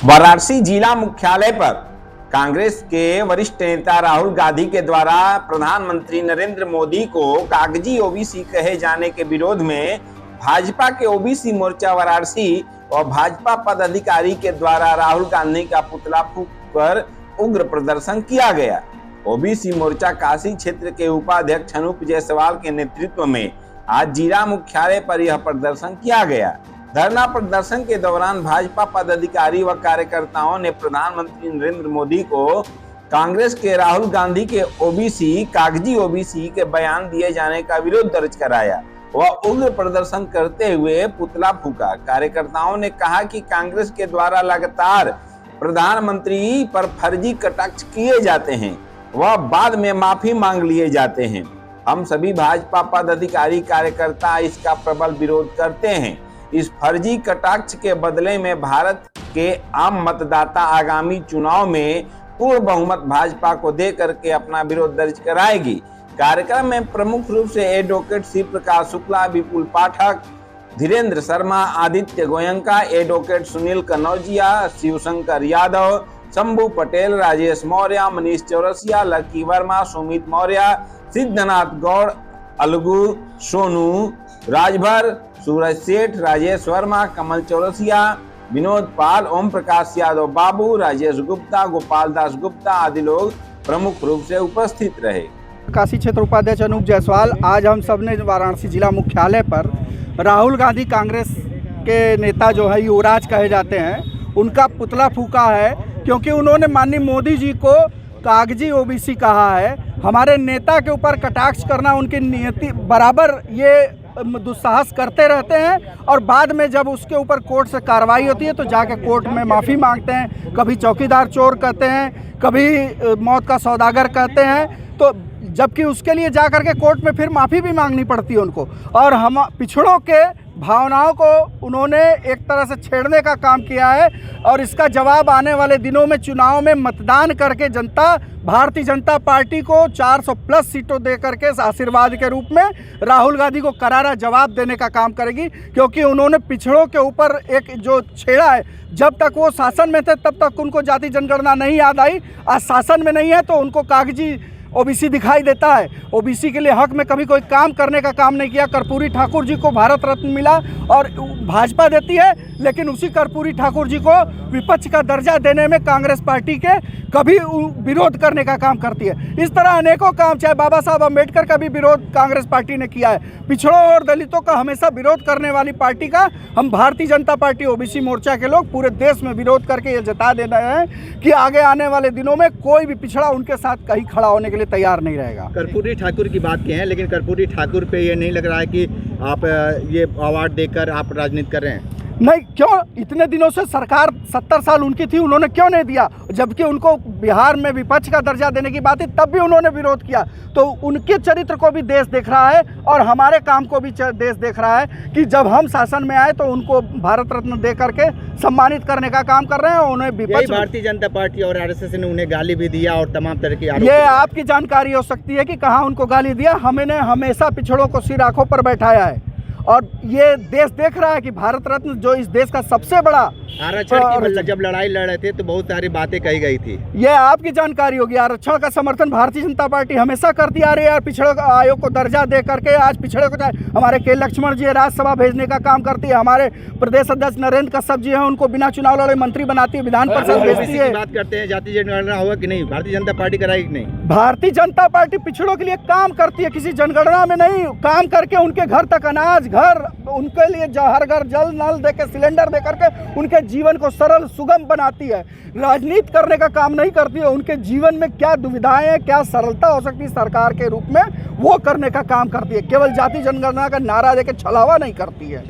वाराणसी जिला मुख्यालय पर कांग्रेस के वरिष्ठ नेता राहुल गांधी के द्वारा प्रधानमंत्री नरेंद्र मोदी को कागजी ओबीसी कहे जाने के विरोध में भाजपा के ओबीसी मोर्चा वाराणसी और भाजपा पदाधिकारी के द्वारा राहुल गांधी का पुतला फूंक कर उग्र प्रदर्शन किया गया। ओबीसी मोर्चा काशी क्षेत्र के उपाध्यक्ष अनूप जायसवाल के नेतृत्व में आज जिला मुख्यालय पर यह प्रदर्शन किया गया। धरना प्रदर्शन के दौरान भाजपा पदाधिकारी व कार्यकर्ताओं ने प्रधानमंत्री नरेंद्र मोदी को कांग्रेस के राहुल गांधी के कागजी ओबीसी के बयान दिए जाने का विरोध दर्ज कराया व उग्र प्रदर्शन करते हुए पुतला फूंका। कार्यकर्ताओं ने कहा कि कांग्रेस के द्वारा लगातार प्रधानमंत्री पर फर्जी कटाक्ष किए जाते हैं व बाद में माफी मांग लिए जाते हैं। हम सभी भाजपा पदाधिकारी कार्यकर्ता इसका प्रबल विरोध करते हैं। इस फर्जी कटाक्ष के बदले में भारत के आम मतदाता आगामी चुनाव में पूर्ण बहुमत भाजपा को दे करके अपना विरोध दर्ज कराएगी। कार्यक्रम में प्रमुख रूप से एडवोकेट शिव प्रकाश शुक्ला, विपुल पाठक, धीरेन्द्र शर्मा, आदित्य गोयंका, एडवोकेट सुनील कनौजिया, शिवशंकर यादव, शंभू पटेल, राजेश मौर्य, मनीष चौरसिया, लकी वर्मा, सुमित मौर्य, सिद्धनाथ गौड़, अलगू, सोनू राजभर, सूरज सेठ, राजेश वर्मा, कमल चौरसिया, विनोद पाल, ओम प्रकाश यादव, बाबू, राजेश गुप्ता, गोपाल दास गुप्ता आदि लोग प्रमुख रूप से उपस्थित रहे। काशी क्षेत्र उपाध्यक्ष अनूप जायसवाल, आज हम सब ने वाराणसी जिला मुख्यालय पर राहुल गांधी कांग्रेस के नेता जो है युवराज कहे जाते हैं, उनका पुतला फूंका है क्योंकि उन्होंने माननीय मोदी जी को कागजी ओबीसी कहा है। हमारे नेता के ऊपर कटाक्ष करना उनकी नियति बराबर ये दुस्साहस करते रहते हैं और बाद में जब उसके ऊपर कोर्ट से कार्रवाई होती है तो जाके कोर्ट में माफ़ी मांगते हैं। कभी चौकीदार चोर कहते हैं, कभी मौत का सौदागर कहते हैं, तो जबकि उसके लिए जा कर के कोर्ट में फिर माफ़ी भी मांगनी पड़ती है उनको। और हम पिछड़ों के भावनाओं को उन्होंने एक तरह से छेड़ने का काम किया है और इसका जवाब आने वाले दिनों में चुनाव में मतदान करके जनता भारतीय जनता पार्टी को 400 प्लस सीटों दे करके आशीर्वाद के रूप में राहुल गांधी को करारा जवाब देने का काम करेगी, क्योंकि उन्होंने पिछड़ों के ऊपर एक जो छेड़ा है, जब तक वो शासन में थे तब तक उनको जाति जनगणना नहीं याद आई। आज शासन में नहीं है तो उनको कागजी ओबीसी दिखाई देता है। ओबीसी के लिए हक में कभी कोई काम करने का काम नहीं किया। कर्पूरी ठाकुर जी को भारत रत्न मिला और भाजपा देती है, लेकिन उसी कर्पूरी ठाकुर जी को विपक्ष का दर्जा देने में कांग्रेस पार्टी के कभी विरोध करने का काम करती है। इस तरह अनेकों काम, चाहे बाबा साहब अम्बेडकर का भी विरोध कांग्रेस पार्टी ने किया है। पिछड़ों और दलितों का हमेशा विरोध करने वाली पार्टी का हम भारतीय जनता पार्टी ओबीसी मोर्चा के लोग पूरे देश में विरोध करके ये जता दे रहे हैं कि आगे आने वाले दिनों में कोई भी पिछड़ा उनके साथ कहीं खड़ा होने के लिए तैयार नहीं रहेगा। कर्पूरी ठाकुर की बात की है, लेकिन कर्पूरी ठाकुर पे ये नहीं लग रहा है कि आप ये अवार्ड देकर आप राजनीति कर रहे हैं? नहीं, क्यों? इतने दिनों से सरकार 70 साल उनकी थी, उन्होंने क्यों नहीं दिया? जबकि उनको बिहार में विपक्ष का दर्जा देने की बात है तब भी उन्होंने विरोध किया। तो उनके चरित्र को भी देश देख रहा है और हमारे काम को भी देश देख रहा है कि जब हम शासन में आए तो उनको भारत रत्न दे करके सम्मानित करने का काम कर रहे हैं। उन्हें विपक्ष भारतीय जनता पार्टी और आरएसएस ने उन्हें गाली भी दिया और तमाम तरह की ये आपकी जानकारी हो सकती है कि कहाँ उनको गाली दिया। हमने हमेशा पिछड़ों को सिर आंखों पर बैठाया है और ये देश देख रहा है कि भारत रत्न जो इस देश का सबसे बड़ा आरक्षण की जब लड़ाई लड़ रहे थे तो बहुत सारी बातें कही गई थी। ये आपकी जानकारी होगी। आरक्षण का समर्थन भारतीय जनता पार्टी हमेशा करती आ रही है। पिछड़े आयोग को दर्जा दे करके आज पिछड़े को हमारे के लक्ष्मण जी राज्यसभा भेजने का काम करती है। हमारे प्रदेश अध्यक्ष नरेंद्र कश्यप जी हैं, उनको बिना चुनाव लड़े मंत्री बनाती है, विधान परिषद भेजती है। बात करते हैं जाति जनगणना होगा कि नहीं, भारतीय जनता पार्टी कराएगी कि नहीं? भारतीय जनता पार्टी पिछड़ों के लिए काम करती है, किसी जनगणना में नहीं। काम करके उनके घर तक अनाज, घर उनके लिए हर घर जल नल दे के, सिलेंडर दे करके उनके जीवन को सरल सुगम बनाती है। राजनीति करने का काम नहीं करती है। उनके जीवन में क्या दुविधाएं हैं, क्या सरलता हो सकती है सरकार के रूप में, वो करने का काम करती है। केवल जाति जनगणना का नारा देके छलावा नहीं करती है।